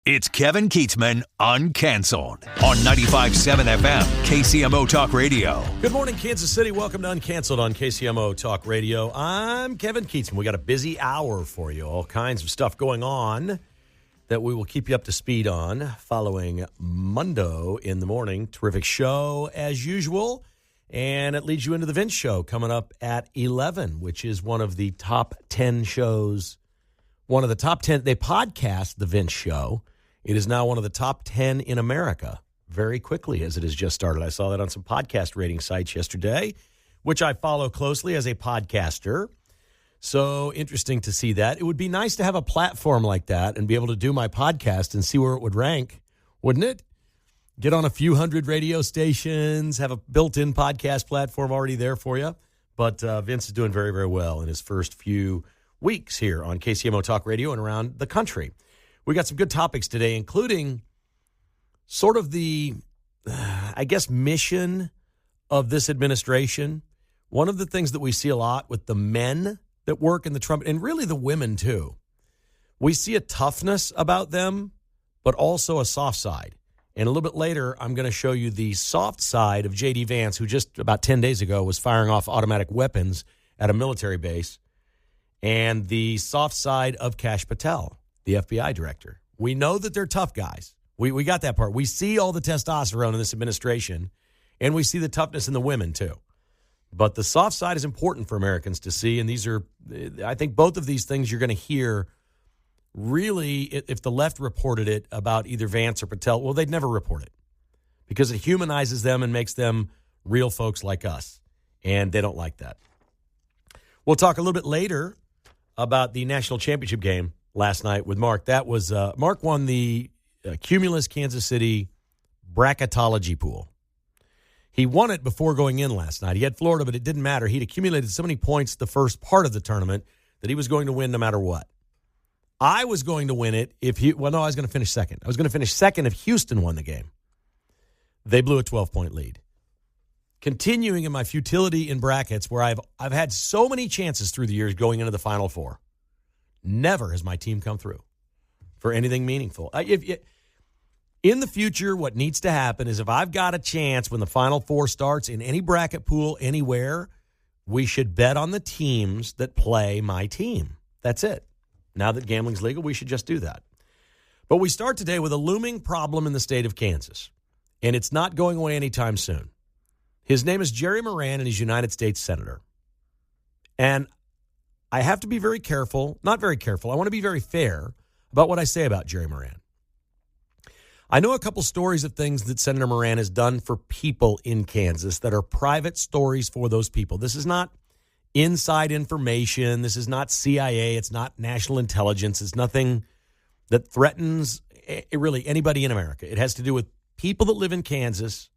It's Kevin Keatsman Uncanceled on 95.7 FM, KCMO Talk Radio. Good morning, Kansas City. Welcome to Uncanceled on KCMO Talk Radio. I'm Kevin Keatsman. We got a busy hour for you. All kinds of stuff going on that we will keep you up to speed on following Mundo in the morning. Terrific show as usual. And it leads you into the Vince Show coming up at 11, which is one of the top 10 shows. One of the top 10. They podcast the Vince Show. It is now one of the top 10 in America very quickly as it has just started. I saw that on some podcast rating sites yesterday, which I follow closely as a podcaster. So interesting to see that. It would be nice to have a platform like that and be able to do my podcast and see where it would rank, wouldn't it? Get on a few hundred radio stations, have a built-in podcast platform already there for you. But Vince is doing very, very well in his first few weeks here on KCMO Talk Radio and around the country. We got some good topics today, including sort of the, mission of this administration. One of the things that we see a lot with the men that work in the Trump, and really the women too, we see a toughness about them, but also a soft side. And a little bit later, I'm going to show you the soft side of J.D. Vance, who just about 10 days ago was firing off automatic weapons at a military base, and the soft side of Kash Patel, the FBI director. We know that they're tough guys. We got that part. We see all the testosterone in this administration, and we see the toughness in the women, too. But the soft side is important for Americans to see, and these are, I think both of these things you're going to hear really, if the left reported it about either Vance or Patel, well, they'd never report it because it humanizes them and makes them real folks like us, and they don't like that. We'll talk a little bit later about the national championship game last night with Mark. That was Mark won the Cumulus Kansas City bracketology pool. He won it before going in last night. He had Florida, but it didn't matter. He'd accumulated so many points the first part of the tournament that he was going to win no matter what. I was going to win it I was going to finish second. I was going to finish second if Houston won the game. They blew a 12-point lead. Continuing in my futility in brackets where I've had so many chances through the years going into the Final Four. Never has my team come through for anything meaningful. In the future, what needs to happen is if I've got a chance when the Final Four starts in any bracket pool anywhere, we should bet on the teams that play my team. That's it. Now that gambling's legal, we should just do that. But we start today with a looming problem in the state of Kansas, and it's not going away anytime soon. His name is Jerry Moran, and he's United States Senator. And I have to be very careful, not very careful, I want to be very fair about what I say about Jerry Moran. I know a couple stories of things that Senator Moran has done for people in Kansas that are private stories for those people. This is not inside information. This is not CIA. It's not national intelligence. It's nothing that threatens really anybody in America. It has to do with people that live in Kansas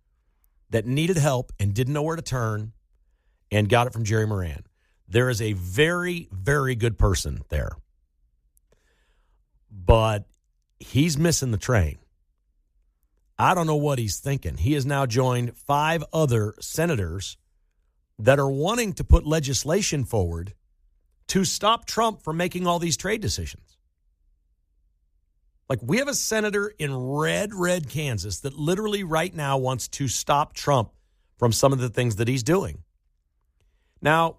that needed help and didn't know where to turn and got it from Jerry Moran. There is a very, very good person there. But he's missing the train. I don't know what he's thinking. He has now joined 5 other senators that are wanting to put legislation forward to stop Trump from making all these trade decisions. Like, we have a senator in red Kansas that literally right now wants to stop Trump from some of the things that he's doing. Now,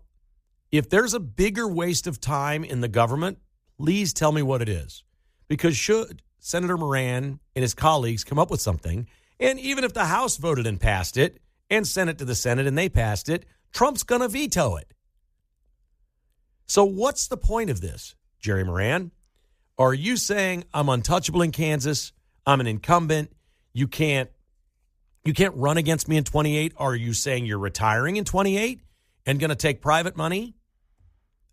if there's a bigger waste of time in the government, please tell me what it is. Because should Senator Moran and his colleagues come up with something, and even if the House voted and passed it and sent it to the Senate and they passed it, Trump's going to veto it. So what's the point of this, Jerry Moran? Are you saying I'm untouchable in Kansas? I'm an incumbent. You can't run against me in 28. Are you saying you're retiring in 28 and going to take private money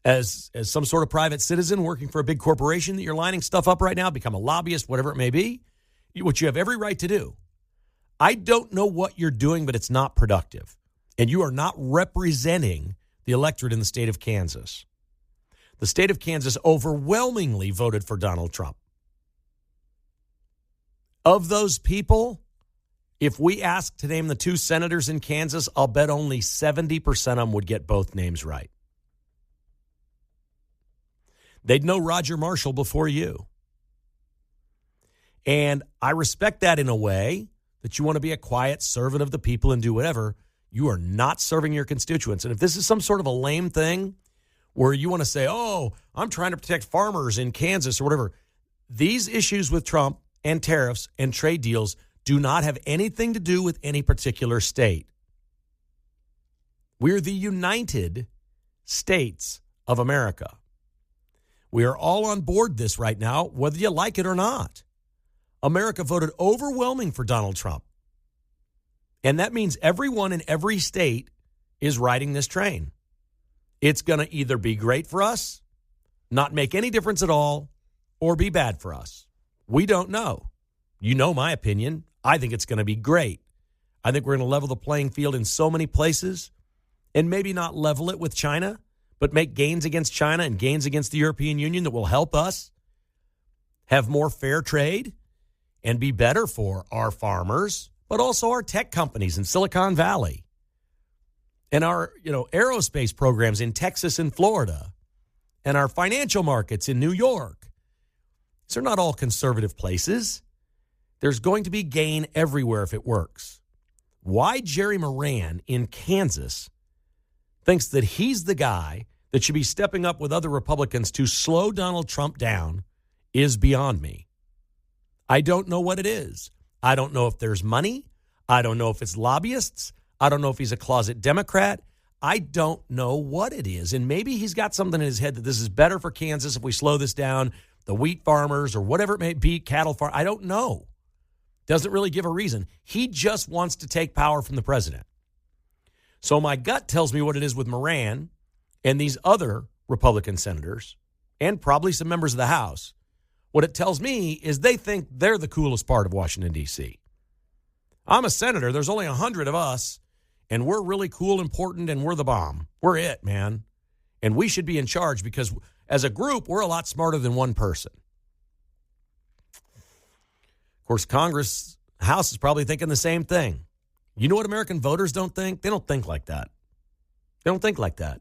as some sort of private citizen working for a big corporation that you're lining stuff up right now, become a lobbyist, whatever it may be, which you have every right to do? I don't know what you're doing, but it's not productive. And you are not representing the electorate in the state of Kansas. The state of Kansas overwhelmingly voted for Donald Trump. Of those people, if we ask to name the 2 senators in Kansas, I'll bet only 70% of them would get both names right. They'd know Roger Marshall before you. And I respect that in a way that you want to be a quiet servant of the people and do whatever. You are not serving your constituents. And if this is some sort of a lame thing where you want to say, oh, I'm trying to protect farmers in Kansas or whatever, these issues with Trump and tariffs and trade deals do not have anything to do with any particular state. We're the United States of America. We are all on board this right now, whether you like it or not. America voted overwhelming for Donald Trump. And that means everyone in every state is riding this train. It's going to either be great for us, not make any difference at all, or be bad for us. We don't know. You know my opinion. I think it's going to be great. I think we're going to level the playing field in so many places, and maybe not level it with China, but make gains against China and gains against the European Union that will help us have more fair trade and be better for our farmers, but also our tech companies in Silicon Valley and our, aerospace programs in Texas and Florida and our financial markets in New York. These are not all conservative places. There's going to be gain everywhere if it works. Why Jerry Moran in Kansas thinks that he's the guy that should be stepping up with other Republicans to slow Donald Trump down is beyond me. I don't know what it is. I don't know if there's money. I don't know if it's lobbyists. I don't know if he's a closet Democrat. I don't know what it is. And maybe he's got something in his head that this is better for Kansas if we slow this down, the wheat farmers or whatever it may be, cattle farm. I don't know. Doesn't really give a reason. He just wants to take power from the president. So my gut tells me what it is with Moran and these other Republican senators and probably some members of the House. What it tells me is they think they're the coolest part of Washington, D.C. I'm a senator. There's only 100 of us, and we're really cool, important, and we're the bomb. We're it, man. And we should be in charge because as a group, we're a lot smarter than one person. Of course, Congress, House is probably thinking the same thing. You know what American voters don't think? They don't think like that. They don't think like that.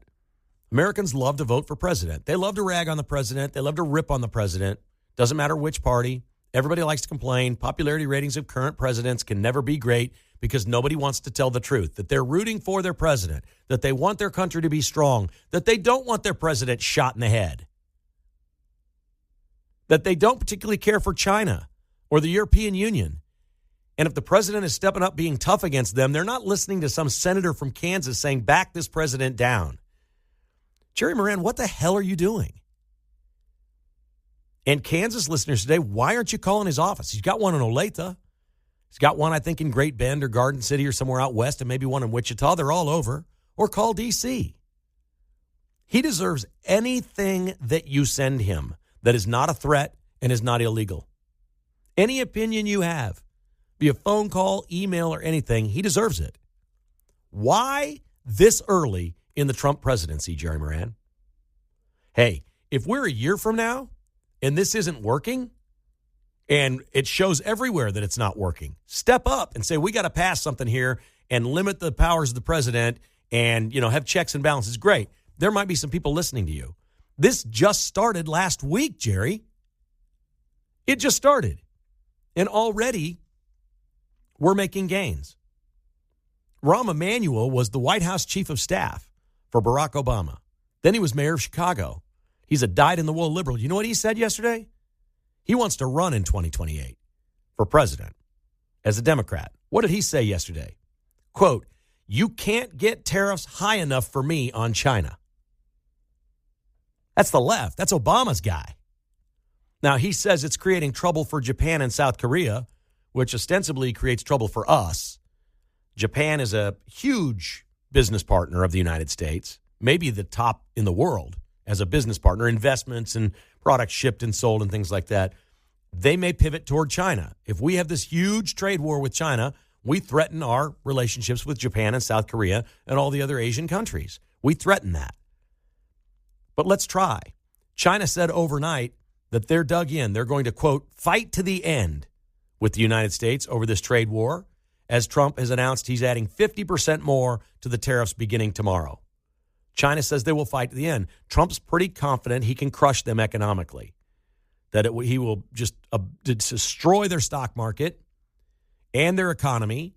Americans love to vote for president. They love to rag on the president. They love to rip on the president. Doesn't matter which party. Everybody likes to complain. Popularity ratings of current presidents can never be great because nobody wants to tell the truth, that they're rooting for their president, that they want their country to be strong, that they don't want their president shot in the head, that they don't particularly care for China or the European Union. And if the president is stepping up being tough against them, they're not listening to some senator from Kansas saying, back this president down. Jerry Moran, what the hell are you doing? And Kansas listeners today, why aren't you calling his office? He's got one in Olathe. He's got one, I think, in Great Bend or Garden City or somewhere out west, and maybe one in Wichita. They're all over. Or call D.C. He deserves anything that you send him that is not a threat and is not illegal. Any opinion you have, be a phone call, email, or anything, he deserves it. Why this early in the Trump presidency, Jerry Moran? Hey, if we're a year from now and this isn't working, and it shows everywhere that it's not working, step up and say, we got to pass something here and limit the powers of the president and, have checks and balances. Great. There might be some people listening to you. This just started last week, Jerry. It just started. And already we're making gains. Rahm Emanuel was the White House chief of staff for Barack Obama. Then he was mayor of Chicago. He's a dyed-in-the-wool liberal. You know what he said yesterday? He wants to run in 2028 for president as a Democrat. What did he say yesterday? Quote, you can't get tariffs high enough for me on China. That's the left. That's Obama's guy. Now, he says it's creating trouble for Japan and South Korea, which ostensibly creates trouble for us. Japan is a huge business partner of the United States, maybe the top in the world as a business partner, investments and products shipped and sold and things like that. They may pivot toward China. If we have this huge trade war with China, we threaten our relationships with Japan and South Korea and all the other Asian countries. We threaten that. But let's try. China said overnight that they're dug in. They're going to, quote, fight to the end with the United States over this trade war, as Trump has announced he's adding 50% more to the tariffs beginning tomorrow. China says they will fight to the end. Trump's pretty confident he can crush them economically. that he will just destroy their stock market and their economy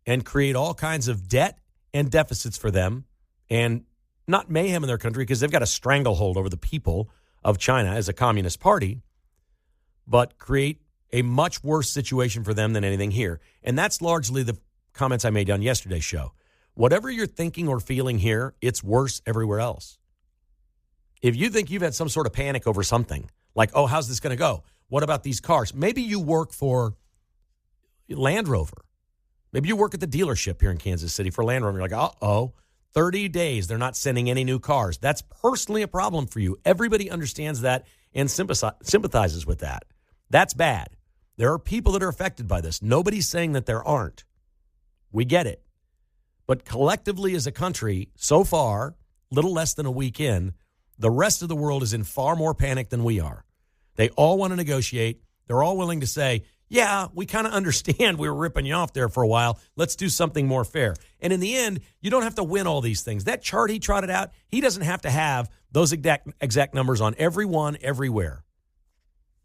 and create all kinds of debt and deficits for them, and not mayhem in their country because they've got a stranglehold over the people of China as a communist party, but create a much worse situation for them than anything here. And that's largely the comments I made on yesterday's show. Whatever you're thinking or feeling here, it's worse everywhere else. If you think you've had some sort of panic over something, like, oh, how's this going to go? What about these cars? Maybe you work for Land Rover. Maybe you work at the dealership here in Kansas City for Land Rover. You're like, uh-oh, 30 days, they're not sending any new cars. That's personally a problem for you. Everybody understands that and sympathizes with that. That's bad. There are people that are affected by this. Nobody's saying that there aren't. We get it. But collectively as a country, so far, little less than a week in, the rest of the world is in far more panic than we are. They all want to negotiate. They're all willing to say, yeah, we kind of understand we were ripping you off there for a while. Let's do something more fair. And in the end, you don't have to win all these things. That chart he trotted out, he doesn't have to have those exact numbers on everyone, everywhere.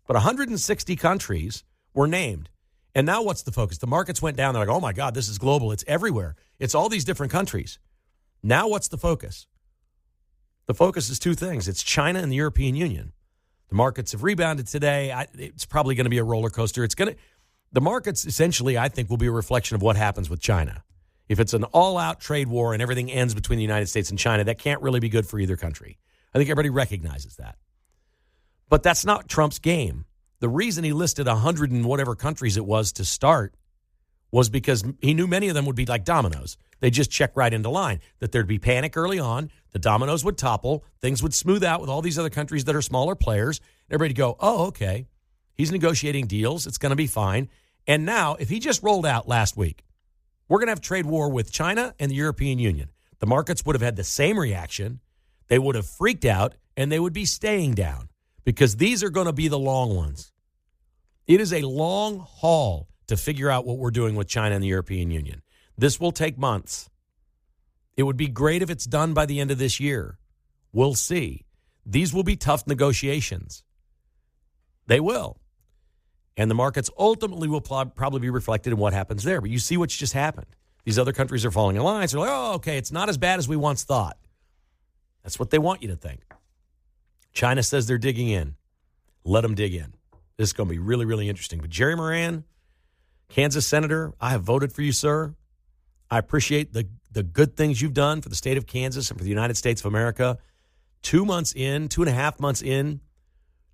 But 160 countries were named. And now what's the focus? The markets went down. They're like, oh, my God, this is global. It's everywhere. It's all these different countries. Now what's the focus? The focus is two things. It's China and the European Union. The markets have rebounded today. It's probably going to be a roller coaster. The markets essentially, I think, will be a reflection of what happens with China. If it's an all-out trade war and everything ends between the United States and China, that can't really be good for either country. I think everybody recognizes that. But that's not Trump's game. The reason he listed 100 and whatever countries it was to start was because he knew many of them would be like dominoes. They just check right into line, that there'd be panic early on, the dominoes would topple, things would smooth out with all these other countries that are smaller players. Everybody go, oh, okay, he's negotiating deals, it's going to be fine. And now, if he just rolled out last week, we're going to have trade war with China and the European Union, the markets would have had the same reaction. They would have freaked out, and they would be staying down because these are going to be the long ones. It is a long haul to figure out what we're doing with China and the European Union. This will take months. It would be great if it's done by the end of this year. We'll see. These will be tough negotiations. They will. And the markets ultimately will probably be reflected in what happens there. But you see what's just happened. These other countries are falling in line. So they're like, oh, okay, it's not as bad as we once thought. That's what they want you to think. China says they're digging in. Let them dig in. This is going to be really, really interesting. But Jerry Moran, Kansas Senator, I have voted for you, sir. I appreciate the good things you've done for the state of Kansas and for the United States of America. 2.5 months in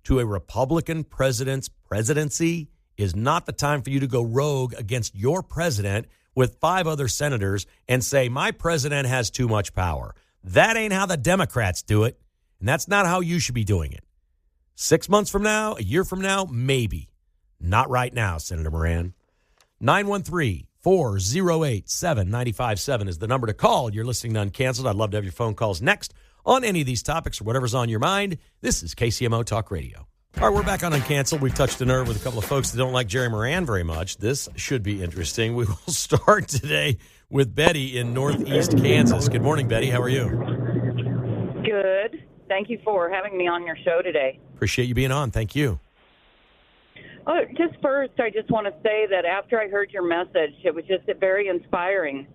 to a Republican president's presidency is not the time for you to go rogue against your president with 5 other senators and say, my president has too much power. That ain't how the Democrats do it, and that's not how you should be doing it. 6 months from now, a year from now, maybe. Not right now, Senator Moran. 913-408-7957 is the number to call. You're listening to Uncanceled. I'd love to have your phone calls next on any of these topics or whatever's on your mind. This is KCMO Talk Radio. All right, we're back on Uncanceled. We've touched a nerve with a couple of folks that don't like Jerry Moran very much. This should be interesting. We will start today with Betty in Northeast Kansas. Good morning, Betty. How are you? Good. Thank you for having me on your show today. Appreciate you being on. Thank you. Oh, just first, I just want to say that after I heard your message, it was just very inspiring.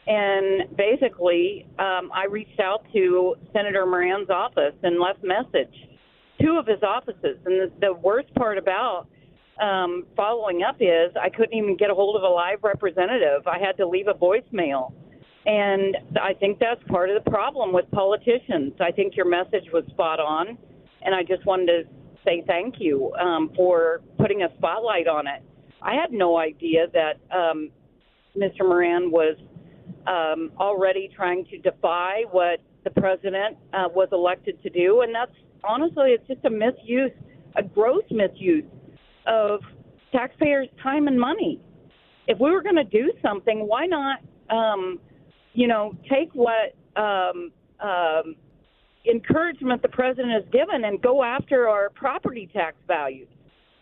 And basically, I reached out to Senator Moran's office and left message, 2 of his offices. And the worst part about following up is I couldn't even get a hold of a live representative. I had to leave a voicemail. And I think that's part of the problem with politicians. I think your message was spot on, and I just wanted to say thank you for putting a spotlight on it. I had no idea that Mr. Moran was already trying to defy what the president was elected to do, and that's honestly, it's just a misuse, a gross misuse of taxpayers' time and money. If we were going to do something, why not take what encouragement the president has given and go after our property tax values,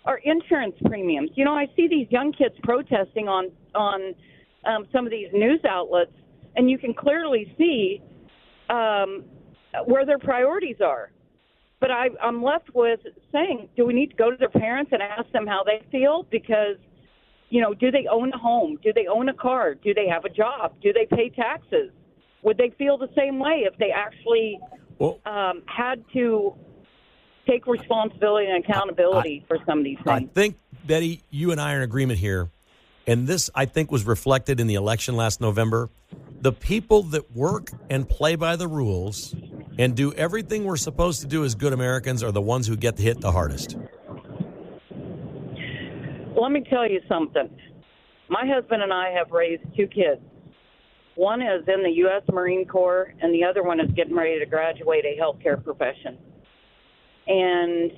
our insurance premiums. I see these young kids protesting on some of these news outlets, and you can clearly see where their priorities are. But I'm left with saying, do we need to go to their parents and ask them how they feel? Because, do they own a home? Do they own a car? Do they have a job? Do they pay taxes? Would they feel the same way if they actually had to take responsibility and accountability for some of these things? I think, Betty, you and I are in agreement here. And this, I think, was reflected in the election last November. The people that work and play by the rules and do everything we're supposed to do as good Americans are the ones who get hit the hardest. Let me tell you something. My husband and I have raised 2 kids. One is in the U.S. Marine Corps, and the other one is getting ready to graduate a healthcare profession. And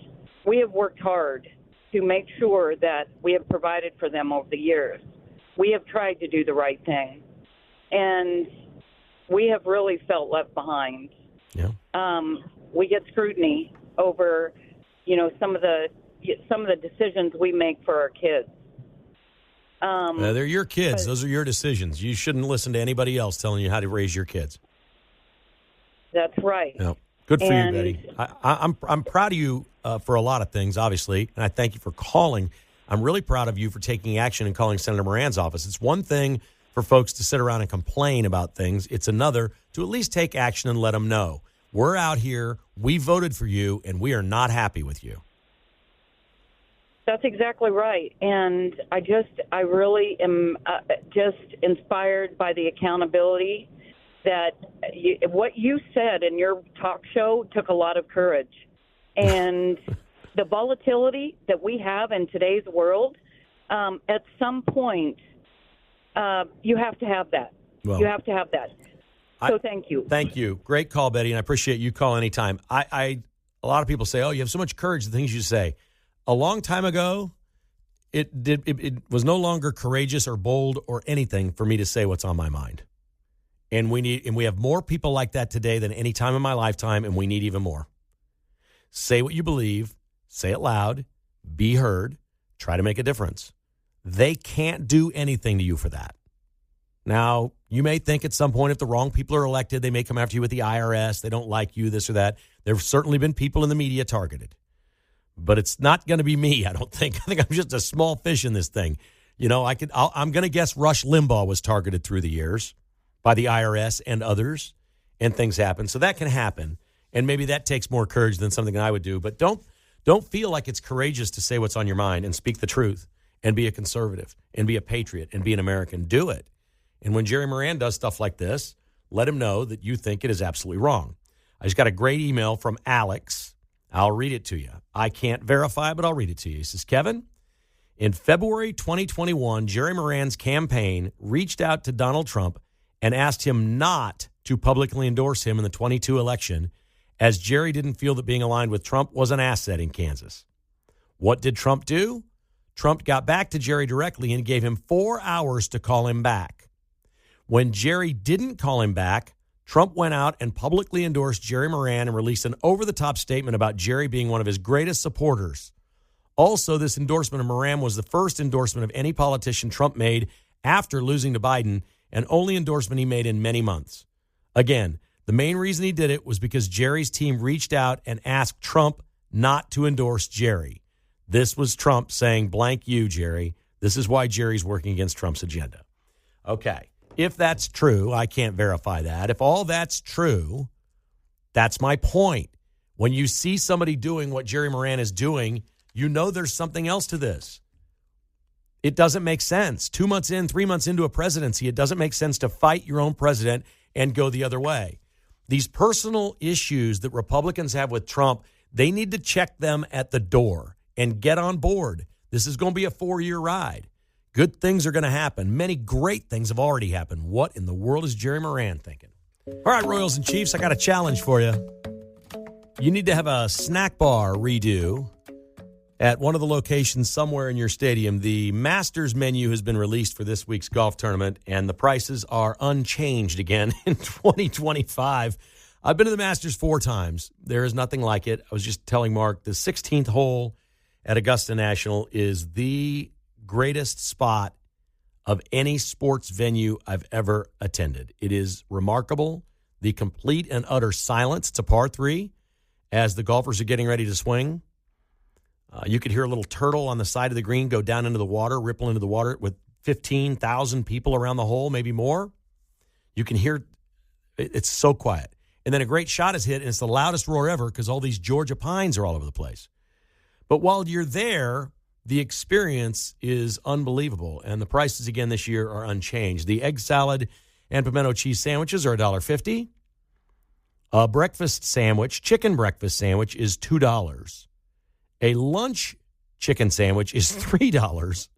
we have worked hard to make sure that we have provided for them over the years. We have tried to do the right thing. And we have really felt left behind. Yeah. We get scrutiny over, some of the decisions we make for our kids. They're your kids. Those are your decisions. You shouldn't listen to anybody else telling you how to raise your kids. That's right. No. Good for you, Betty. I'm proud of you for a lot of things, obviously, and I thank you for calling. I'm really proud of you for taking action and calling Senator Moran's office. It's one thing for folks to sit around and complain about things. It's another to at least take action and let them know. We're out here, we voted for you, and we are not happy with you. That's exactly right. And I really am just inspired by the accountability that what you said in your talk show took a lot of courage. And the volatility that we have in today's world, at some point, you have to have that. Well, you have to have that. So thank you. Thank you. Great call, Betty, and I appreciate you call anytime. A lot of people say, oh, you have so much courage, the things you say. A long time ago, it was no longer courageous or bold or anything for me to say what's on my mind. And we have more people like that today than any time in my lifetime, and we need even more. Say what you believe, say it loud, be heard, try to make a difference. They can't do anything to you for that. Now, you may think at some point if the wrong people are elected, they may come after you with the IRS, they don't like you, this or that. There have certainly been people in the media targeted. But it's not going to be me, I don't think. I think I'm just a small fish in this thing. I'm going to guess Rush Limbaugh was targeted through the years by the IRS and others, and things happen. So that can happen, and maybe that takes more courage than something I would do. But don't feel like it's courageous to say what's on your mind and speak the truth and be a conservative and be a patriot and be an American. Do it. And when Jerry Moran does stuff like this, let him know that you think it is absolutely wrong. I just got a great email from Alex. I'll read it to you. I can't verify, but I'll read it to you. He says, Kevin, in February 2021, Jerry Moran's campaign reached out to Donald Trump and asked him not to publicly endorse him in the 22 election, as Jerry didn't feel that being aligned with Trump was an asset in Kansas. What did Trump do? Trump got back to Jerry directly and gave him 4 hours to call him back. When Jerry didn't call him back, Trump went out and publicly endorsed Jerry Moran and released an over-the-top statement about Jerry being one of his greatest supporters. Also, this endorsement of Moran was the first endorsement of any politician Trump made after losing to Biden, and only endorsement he made in many months. Again, the main reason he did it was because Jerry's team reached out and asked Trump not to endorse Jerry. This was Trump saying, blank you, Jerry. This is why Jerry's working against Trump's agenda. Okay. If that's true, I can't verify that. If all that's true, that's my point. When you see somebody doing what Jerry Moran is doing, you know there's something else to this. It doesn't make sense. 2 months in, 3 months into a presidency, it doesn't make sense to fight your own president and go the other way. These personal issues that Republicans have with Trump, they need to check them at the door and get on board. This is going to be a 4-year ride. Good things are going to happen. Many great things have already happened. What in the world is Jerry Moran thinking? All right, Royals and Chiefs, I got a challenge for you. You need to have a snack bar redo at one of the locations somewhere in your stadium. The Masters menu has been released for this week's golf tournament, and the prices are unchanged again in 2025. I've been to the Masters 4 times. There is nothing like it. I was just telling Mark, the 16th hole at Augusta National is the greatest spot of any sports venue I've ever attended. It is remarkable. The complete and utter silence. It's a par 3. as the golfers are getting ready to swing. You could hear a little turtle on the side of the green go down into the water, ripple into the water with 15,000 people around the hole, maybe more. You can hear it's so quiet. And then a great shot is hit, and it's the loudest roar ever because all these Georgia pines are all over the place. But while you're there, the experience is unbelievable, and the prices again this year are unchanged. The egg salad and pimento cheese sandwiches are $1.50. A breakfast sandwich, chicken breakfast sandwich, is $2. A lunch chicken sandwich is $3.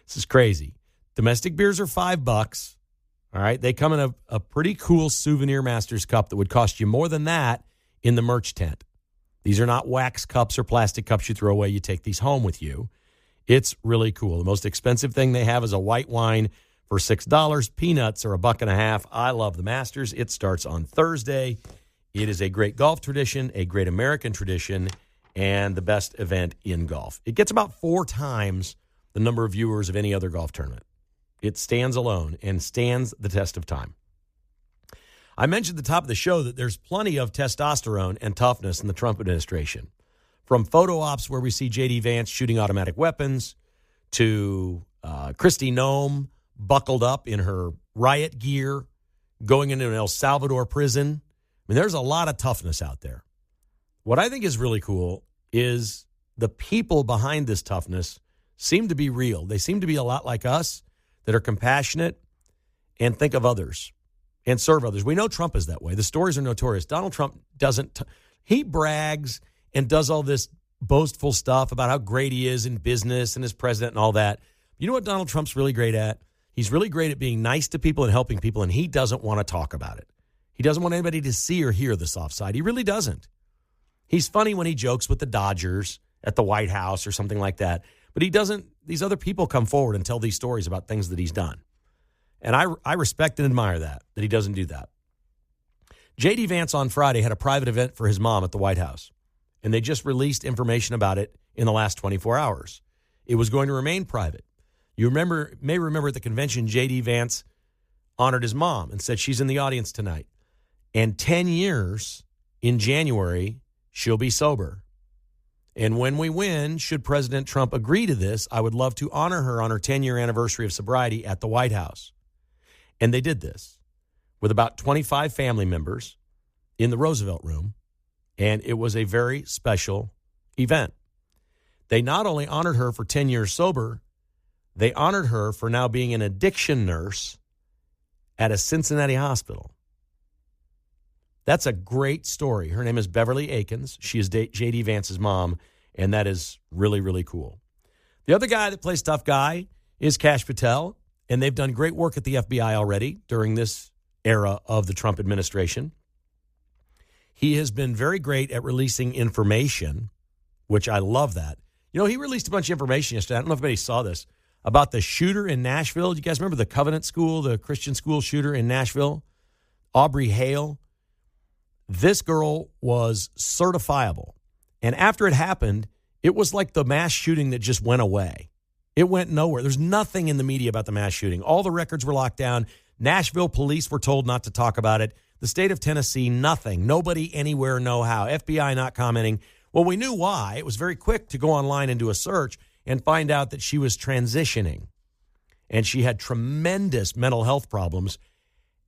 This is crazy. Domestic beers are $5. All right, they come in a pretty cool souvenir Masters cup that would cost you more than that in the merch tent. These are not wax cups or plastic cups you throw away. You take these home with you. It's really cool. The most expensive thing they have is a white wine for $6. Peanuts are $1.50. I love the Masters. It starts on Thursday. It is a great golf tradition, a great American tradition, and the best event in golf. It gets about 4 times the number of viewers of any other golf tournament. It stands alone and stands the test of time. I mentioned at the top of the show that there's plenty of testosterone and toughness in the Trump administration. From photo ops where we see J.D. Vance shooting automatic weapons to Kristi Noem buckled up in her riot gear going into an El Salvador prison. I mean, there's a lot of toughness out there. What I think is really cool is the people behind this toughness seem to be real. They seem to be a lot like us that are compassionate and think of others and serve others. We know Trump is that way. The stories are notorious. Donald Trump doesn't. He brags and does all this boastful stuff about how great he is in business and as president and all that. You know what Donald Trump's really great at? He's really great at being nice to people and helping people, and he doesn't want to talk about it. He doesn't want anybody to see or hear the soft side. He really doesn't. He's funny when he jokes with the Dodgers at the White House or something like that. But he doesn't. These other people come forward and tell these stories about things that he's done. And I respect and admire that he doesn't do that. J.D. Vance on Friday had a private event for his mom at the White House. And they just released information about it in the last 24 hours. It was going to remain private. You may remember at the convention, J.D. Vance honored his mom and said she's in the audience tonight. And 10 years in January, she'll be sober. And when we win, should President Trump agree to this, I would love to honor her on her 10-year anniversary of sobriety at the White House. And they did this with about 25 family members in the Roosevelt Room, and it was a very special event. They not only honored her for 10 years sober, they honored her for now being an addiction nurse at a Cincinnati hospital. That's a great story. Her name is Beverly Akins. She is J.D. Vance's mom, and that is really, really cool. The other guy that plays tough guy is Kash Patel, and they've done great work at the FBI already during this era of the Trump administration. He has been very great at releasing information, which I love that. You know, he released a bunch of information yesterday. I don't know if anybody saw this, about the shooter in Nashville. Do you guys remember the Covenant School, the Christian school shooter in Nashville? Aubrey Hale. This girl was certifiable. And after it happened, it was like the mass shooting that just went away. It went nowhere. There's nothing in the media about the mass shooting. All the records were locked down. Nashville police were told not to talk about it. The state of Tennessee, nothing. Nobody anywhere know how. FBI not commenting. Well, we knew why. It was very quick to go online and do a search and find out that she was transitioning. And she had tremendous mental health problems,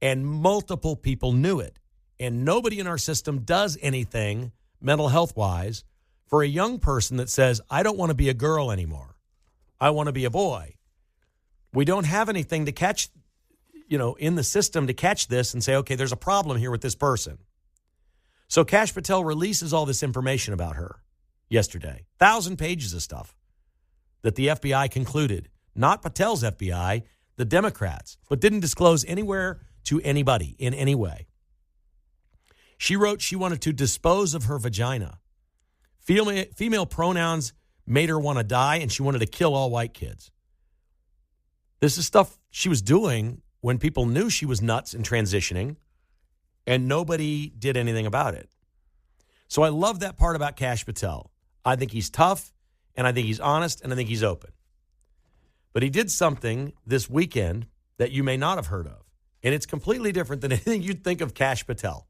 and multiple people knew it. And nobody in our system does anything mental health-wise for a young person that says, I don't want to be a girl anymore. I want to be a boy. We don't have anything to catch, in the system to catch this and say, okay, there's a problem here with this person. So Kash Patel releases all this information about her yesterday. 1,000 pages of stuff that the FBI concluded. Not Patel's FBI, the Democrats, but didn't disclose anywhere to anybody in any way. She wrote she wanted to dispose of her vagina. Female pronouns made her want to die, and she wanted to kill all white kids. This is stuff she was doing when people knew she was nuts and transitioning, and nobody did anything about it. So I love that part about Kash Patel. I think he's tough, and I think he's honest, and I think he's open. But he did something this weekend that you may not have heard of, and it's completely different than anything you'd think of Kash Patel.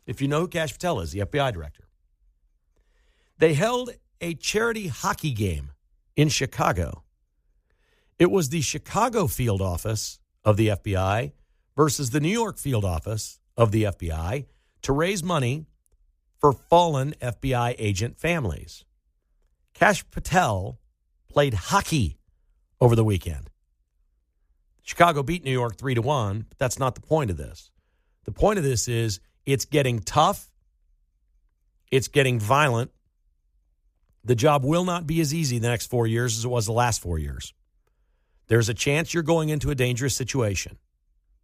If you know who Kash Patel is, the FBI director. They held a charity hockey game in Chicago. It was the Chicago field office of the FBI versus the New York field office of the FBI to raise money for fallen FBI agent families. Kash Patel played hockey over the weekend. Chicago beat New York 3-1, but that's not the point of this. The point of this is it's getting tough. It's getting violent. The job will not be as easy the next 4 years as it was the last 4 years. There's a chance you're going into a dangerous situation.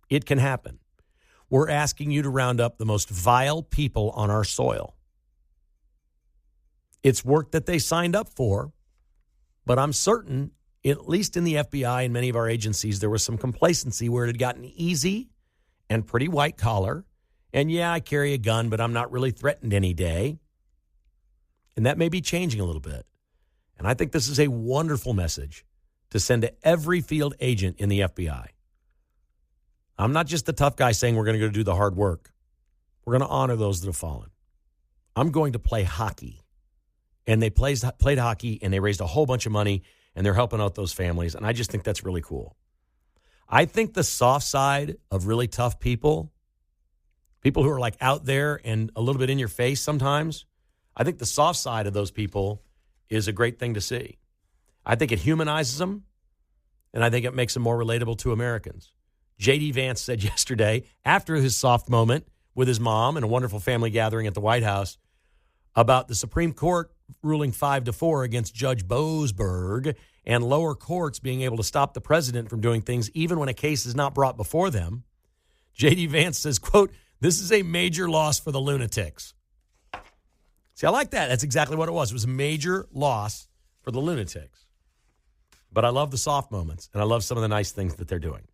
It can happen. We're asking you to round up the most vile people on our soil. It's work that they signed up for, but I'm certain, at least in the FBI and many of our agencies, there was some complacency where it had gotten easy and pretty white collar. And yeah, I carry a gun, but I'm not really threatened any day. And that may be changing a little bit. And I think this is a wonderful message to send to every field agent in the FBI. I'm not just the tough guy saying we're going to go do the hard work. We're going to honor those that have fallen. I'm going to play hockey. And they played hockey, and they raised a whole bunch of money, and they're helping out those families. And I just think that's really cool. I think the soft side of really tough people who are like out there and a little bit in your face sometimes, I think the soft side of those people is a great thing to see. I think it humanizes them, and I think it makes them more relatable to Americans. J.D. Vance said yesterday, after his soft moment with his mom and a wonderful family gathering at the White House, about the Supreme Court ruling 5-4 against Judge Boasberg and lower courts being able to stop the president from doing things even when a case is not brought before them. J.D. Vance says, quote, "This is a major loss for the lunatics." See, I like that. That's exactly what it was. It was a major loss for the lunatics. But I love the soft moments, and I love some of the nice things that they're doing.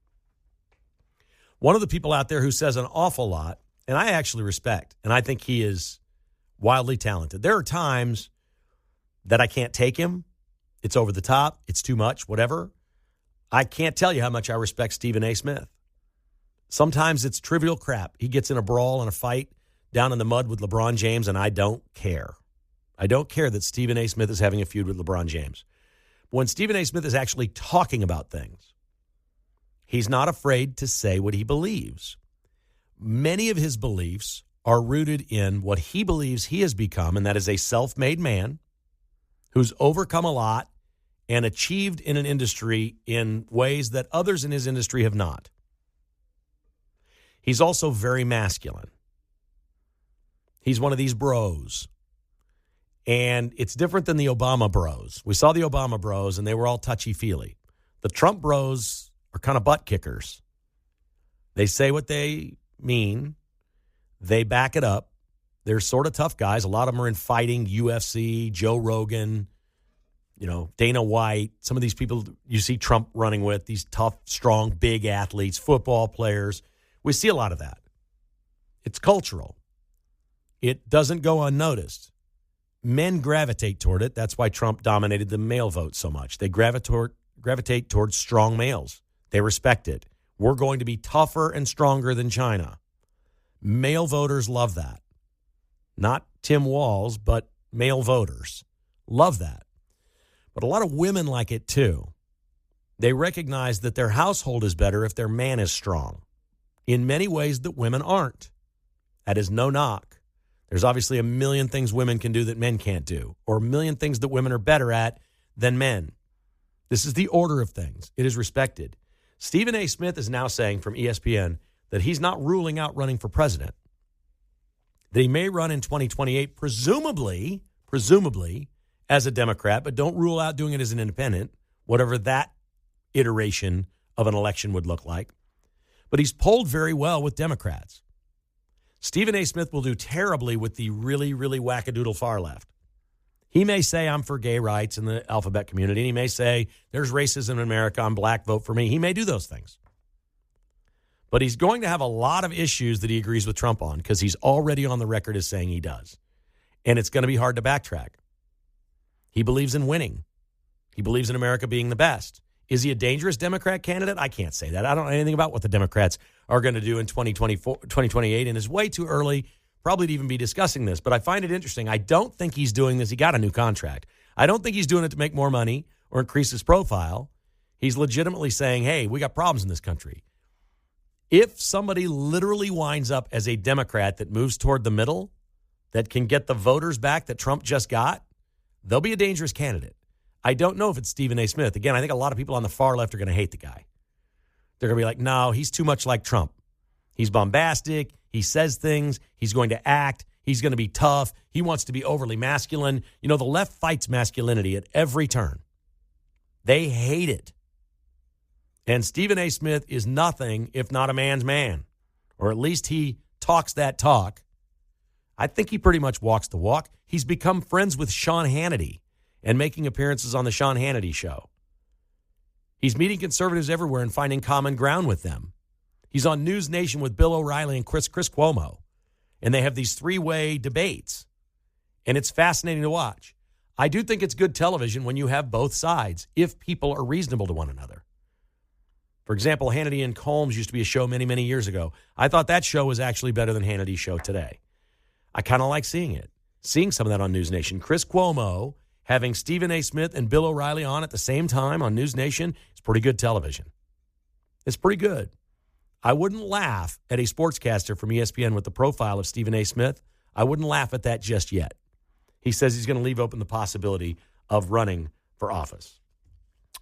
One of the people out there who says an awful lot, and I actually respect, and I think he is wildly talented. There are times that I can't take him. It's over the top. It's too much, whatever. I can't tell you how much I respect Stephen A. Smith. Sometimes it's trivial crap. He gets in a brawl and a fight down in the mud with LeBron James, and I don't care. I don't care that Stephen A. Smith is having a feud with LeBron James. When Stephen A. Smith is actually talking about things, he's not afraid to say what he believes. Many of his beliefs are rooted in what he believes he has become, and that is a self-made man who's overcome a lot and achieved in an industry in ways that others in his industry have not. He's also very masculine. He's one of these bros. And it's different than the Obama bros. We saw the Obama bros, and they were all touchy-feely. The Trump bros are kind of butt kickers. They say what they mean. They back it up. They're sort of tough guys. A lot of them are in fighting, UFC, Joe Rogan, Dana White. Some of these people you see Trump running with, these tough, strong, big athletes, football players. We see a lot of that. It's cultural. It doesn't go unnoticed. Men gravitate toward it. That's why Trump dominated the male vote so much. They gravitate towards strong males. They respect it. We're going to be tougher and stronger than China. Male voters love that. Not Tim Walz, but male voters love that. But a lot of women like it too. They recognize that their household is better if their man is strong. In many ways that women aren't. That is no knock. There's obviously a million things women can do that men can't do, or a million things that women are better at than men. This is the order of things. It is respected. Stephen A. Smith is now saying from ESPN that he's not ruling out running for president. That he may run in 2028, presumably as a Democrat, but don't rule out doing it as an independent, whatever that iteration of an election would look like. But he's polled very well with Democrats. Stephen A. Smith will do terribly with the really, really wackadoodle far left. He may say, I'm for gay rights in the alphabet community. And he may say, there's racism in America. I'm black. Vote for me. He may do those things. But he's going to have a lot of issues that he agrees with Trump on because he's already on the record as saying he does. And it's going to be hard to backtrack. He believes in winning. He believes in America being the best. Is he a dangerous Democrat candidate? I can't say that. I don't know anything about what the Democrats are going to do in 2028, and it's way too early probably to even be discussing this, but I find it interesting. I don't think he's doing this. He got a new contract. I don't think he's doing it to make more money or increase his profile. He's legitimately saying, hey, we got problems in this country. If somebody literally winds up as a Democrat that moves toward the middle, that can get the voters back that Trump just got, they'll be a dangerous candidate. I don't know if it's Stephen A. Smith. Again, I think a lot of people on the far left are going to hate the guy. They're going to be like, no, he's too much like Trump. He's bombastic. He says things. He's going to act. He's going to be tough. He wants to be overly masculine. You know, the left fights masculinity at every turn. They hate it. And Stephen A. Smith is nothing if not a man's man, or at least he talks that talk. I think he pretty much walks the walk. He's become friends with Sean Hannity and making appearances on the Sean Hannity show. He's meeting conservatives everywhere and finding common ground with them. He's on News Nation with Bill O'Reilly and Chris Cuomo, and they have these three-way debates, and it's fascinating to watch. I do think it's good television when you have both sides, if people are reasonable to one another. For example, Hannity and Colmes used to be a show many, many years ago. I thought that show was actually better than Hannity's show today. I kind of like seeing it, seeing some of that on News Nation. Chris Cuomo having Stephen A. Smith and Bill O'Reilly on at the same time on News Nation is pretty good television. It's pretty good. I wouldn't laugh at a sportscaster from ESPN with the profile of Stephen A. Smith. I wouldn't laugh at that just yet. He says he's going to leave open the possibility of running for office.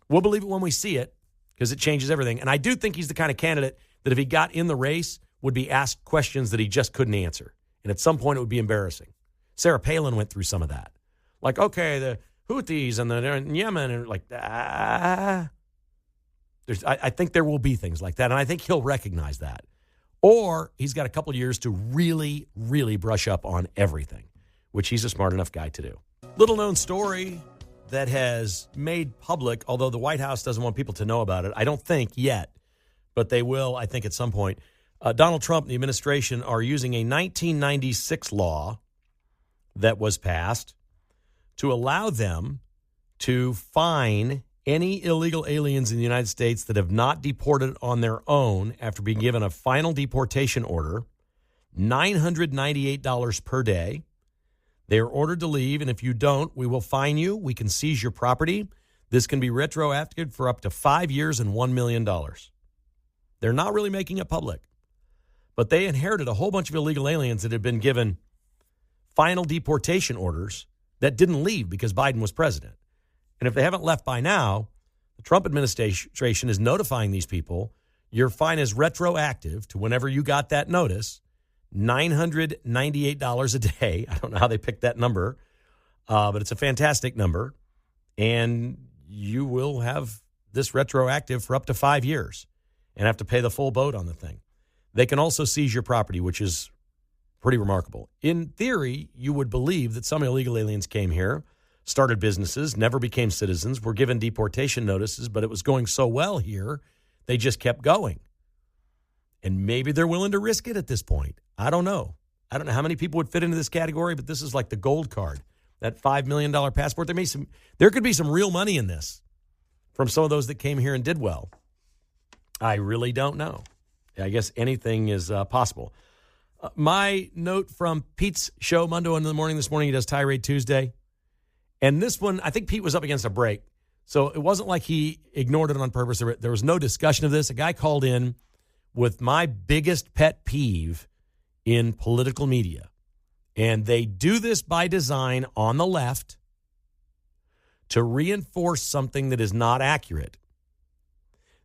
We'll believe it when we see it because it changes everything. And I do think he's the kind of candidate that if he got in the race would be asked questions that he just couldn't answer. And at some point it would be embarrassing. Sarah Palin went through some of that. Like, okay, the Houthis and they're in Yemen and like, I think there will be things like that, and I think he'll recognize that. Or he's got a couple of years to really, really brush up on everything, which he's a smart enough guy to do. Little known story that has made public, although the White House doesn't want people to know about it, I don't think yet, but they will, I think, at some point. Donald Trump and the administration are using a 1996 law that was passed to allow them to fine any illegal aliens in the United States that have not deported on their own after being given a final deportation order, $998 per day. They are ordered to leave, and if you don't, we will fine you. We can seize your property. This can be retroactive for up to 5 years and $1 million. They're not really making it public, but they inherited a whole bunch of illegal aliens that had been given final deportation orders that didn't leave because Biden was president. And if they haven't left by now, the Trump administration is notifying these people, your fine is retroactive to whenever you got that notice, $998 a day. I don't know how they picked that number, but it's a fantastic number. And you will have this retroactive for up to 5 years and have to pay the full boat on the thing. They can also seize your property, which is pretty remarkable. In theory, you would believe that some illegal aliens came here, started businesses, never became citizens, were given deportation notices, but it was going so well here, they just kept going. And maybe they're willing to risk it at this point. I don't know. I don't know how many people would fit into this category, but this is like the gold card, that $5 million passport. There could be some real money in this from some of those that came here and did well. I really don't know. I guess anything is possible. My note from Pete's show, Mundo in the Morning this morning, he does Tirade Tuesday. And this one, I think Pete was up against a break. So it wasn't like he ignored it on purpose. There was no discussion of this. A guy called in with my biggest pet peeve in political media. And they do this by design on the left to reinforce something that is not accurate.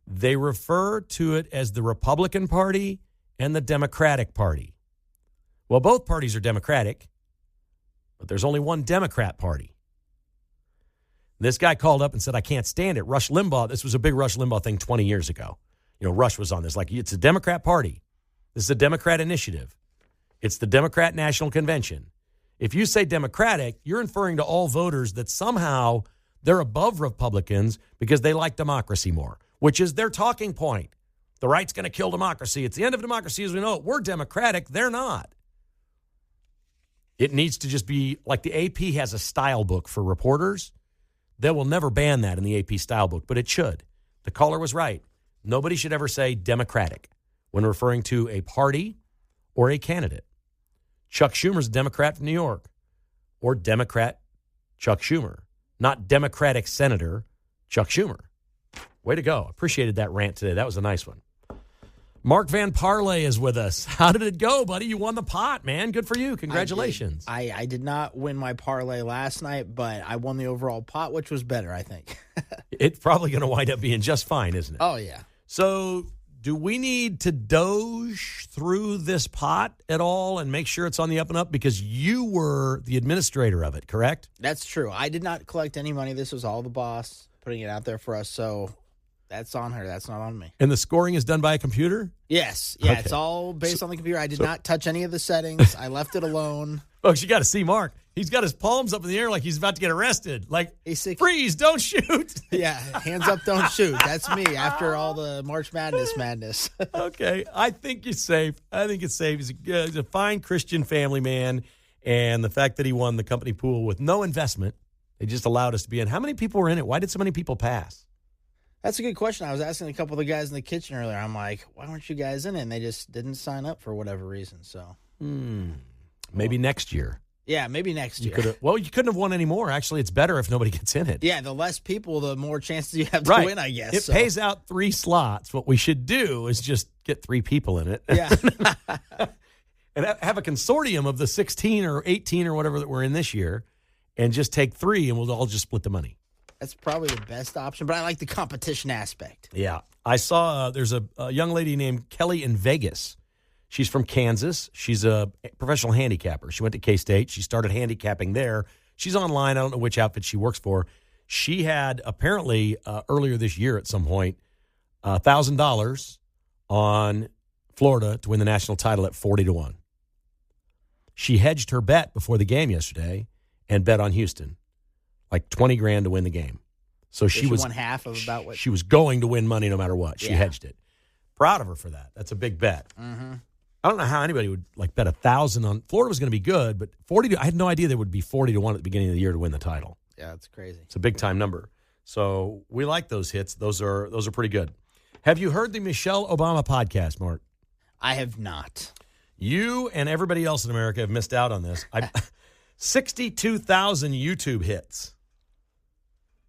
They refer to it as the Republican Party and the Democratic Party. Well, both parties are Democratic, but there's only one Democrat Party. This guy called up and said, I can't stand it. Rush Limbaugh, this was a big Rush Limbaugh thing 20 years ago. You know, Rush was on this. Like, it's a Democrat Party. This is a Democrat initiative. It's the Democrat National Convention. If you say Democratic, you're inferring to all voters that somehow they're above Republicans because they like democracy more, which is their talking point. The right's going to kill democracy. It's the end of democracy as we know it. We're Democratic. They're not. It needs to just be like the AP has a style book for reporters. They will never ban that in the AP style book, but it should. The caller was right. Nobody should ever say Democratic when referring to a party or a candidate. Chuck Schumer's a Democrat from New York. Or Democrat Chuck Schumer. Not Democratic Senator Chuck Schumer. Way to go. Appreciated that rant today. That was a nice one. Mark Van Parlay is with us. How did it go, buddy? You won the pot, man. Good for you. Congratulations. I did not win my parlay last night, but I won the overall pot, which was better, I think. It's probably going to wind up being just fine, isn't it? Oh, yeah. So do we need to doge through this pot at all and make sure it's on the up and up? Because you were the administrator of it, correct? That's true. I did not collect any money. This was all the boss putting it out there for us, so that's on her. That's not on me. And the scoring is done by a computer? Yes. Yeah, Okay. It's all based on the computer. I did not touch any of the settings. I left it alone. Folks, you got to see Mark. He's got his palms up in the air like he's about to get arrested. Like, freeze, don't shoot. Yeah, hands up, don't shoot. That's me after all the March madness. Okay, I think you're safe. I think it's safe. He's a fine Christian family man, and the fact that he won the company pool with no investment, they just allowed us to be in. How many people were in it? Why did so many people pass? That's a good question. I was asking a couple of the guys in the kitchen earlier. I'm like, why weren't you guys in it? And they just didn't sign up for whatever reason. So Maybe next year. Yeah, maybe next year. You couldn't have won any more. Actually, it's better if nobody gets in it. Yeah, the less people, the more chances you have to win, I guess. It pays out 3 slots. What we should do is just get 3 people in it. Yeah. And have a consortium of the 16 or 18 or whatever that we're in this year and just take 3 and we'll all just split the money. That's probably the best option, but I like the competition aspect. Yeah. I saw there's a young lady named Kelly in Vegas. She's from Kansas. She's a professional handicapper. She went to K-State. She started handicapping there. She's online. I don't know which outfit she works for. She had apparently earlier this year at some point $1,000 on Florida to win the national title at 40-1. She hedged her bet before the game yesterday and bet on Houston. Like $20,000 to win the game. So she was won half of about what she was going to win money no matter what. She hedged it. Proud of her for that. That's a big bet. Mm-hmm. I don't know how anybody would like bet 1,000 on Florida was going to be good, but 40. I had no idea there would be 40-1 at the beginning of the year to win the title. Yeah, that's crazy. It's a big time number. So we like those hits. Those are pretty good. Have you heard the Michelle Obama podcast, Mark? I have not. You and everybody else in America have missed out on this. 62,000 YouTube hits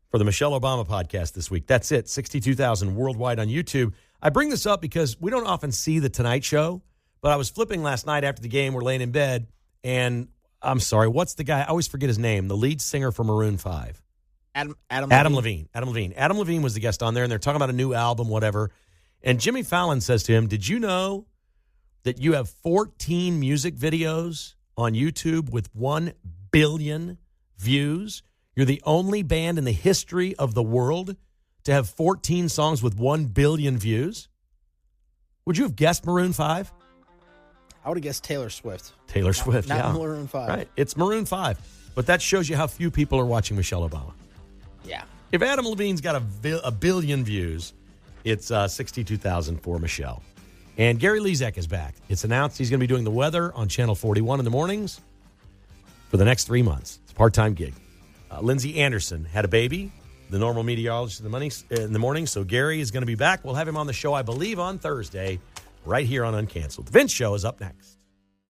for the Michelle Obama podcast this week. That's it, 62,000 worldwide on YouTube. I bring this up because we don't often see The Tonight Show, but I was flipping last night after the game. We're laying in bed, and I'm sorry, what's the guy? I always forget his name, the lead singer for Maroon 5. Adam Levine. Adam Levine was the guest on there, and they're talking about a new album, whatever. And Jimmy Fallon says to him, did you know that you have 14 music videos on YouTube with 1 billion views? You're the only band in the history of the world to have 14 songs with 1 billion views. Would you have guessed Maroon 5? I would have guessed Taylor Swift. Taylor Swift, not Maroon 5. Right, it's Maroon 5. But that shows you how few people are watching Michelle Obama. Yeah. If Adam Levine's got a billion views, it's 62,000 for Michelle. And Gary Lezak is back. It's announced he's going to be doing the weather on Channel 41 in the mornings for the next 3 months. It's a part-time gig. Lindsay Anderson had a baby, the normal meteorologist in the morning. So Gary is going to be back. We'll have him on the show, I believe, on Thursday, right here on Uncanceled. The Vince Show is up next.